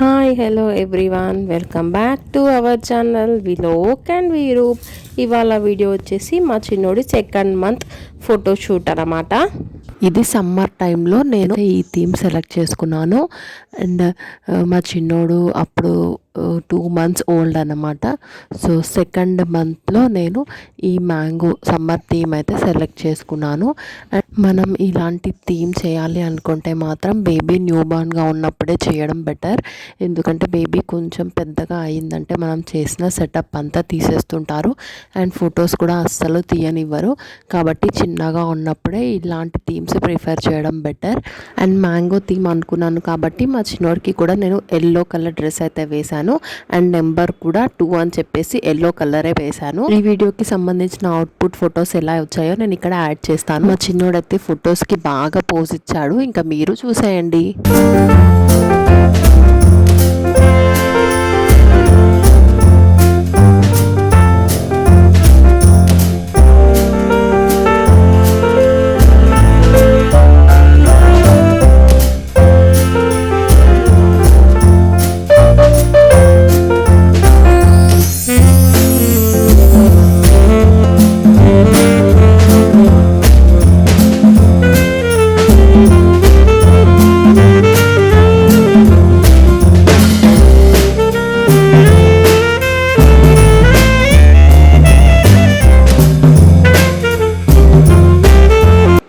Hi hello everyone, welcome back to our channel Vilok and Veeroop. ఇవాళ video వచ్చేసి మా చిన్నోడి second month photoshoot అన్నమాట. ఇది సమ్మర్ టైంలో నేను ఈ థీమ్ సెలెక్ట్ చేసుకున్నాను. అండ్ మా చిన్నోడు అప్పుడు 2 months ఓల్డ్ అన్నమాట. సో సెకండ్ మంత్లో నేను ఈ మ్యాంగో సమ్మర్ థీమ్ అయితే సెలెక్ట్ చేసుకున్నాను. అండ్ మనం ఇలాంటి థీమ్ చేయాలి అనుకుంటే మాత్రం బేబీ న్యూ బార్న్గా ఉన్నప్పుడే చేయడం బెటర్. ఎందుకంటే బేబీ కొంచెం పెద్దగా అయిందంటే మనం చేసిన సెటప్ అంతా తీసేస్తుంటారు అండ్ ఫొటోస్ కూడా అస్సలు తీయనివ్వరు. కాబట్టి చిన్నగా ఉన్నప్పుడే ఇలాంటి థీమ్స్ ప్రిఫర్ చేయడం బెటర్. అండ్ మ్యాంగో థీమ్ అనుకున్నాను కాబట్టి మా చిన్నోడికి కూడా నేను ఎల్లో కలర్ డ్రెస్ అయితే వేశాను. అండ్ నెంబర్ కూడా 2 అని చెప్పేసి ఎల్లో కలరే వేశాను. ఈ వీడియోకి సంబంధించిన అవుట్పుట్ ఫొటోస్ ఎలా వచ్చాయో నేను ఇక్కడ యాడ్ చేస్తాను. మా చిన్నోడైతే ఫొటోస్కి బాగా పోజ్ ఇచ్చాడు. ఇంకా మీరు చూసేయండి.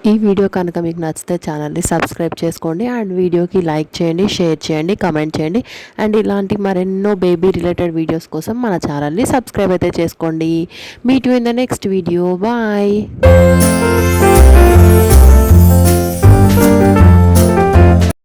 ఈ వీడియో కనుక మీకు నచ్చితే ఛానల్ని సబ్స్క్రైబ్ చేసుకోండి అండ్ వీడియోకి లైక్ చేయండి, షేర్ చేయండి, కమెంట్ చేయండి. అండ్ ఇలాంటి మరెన్నో బేబీ రిలేటెడ్ వీడియోస్ కోసం మన ఛానల్ని సబ్స్క్రైబ్ అయితే చేసుకోండి. Meet you in the next video. Bye.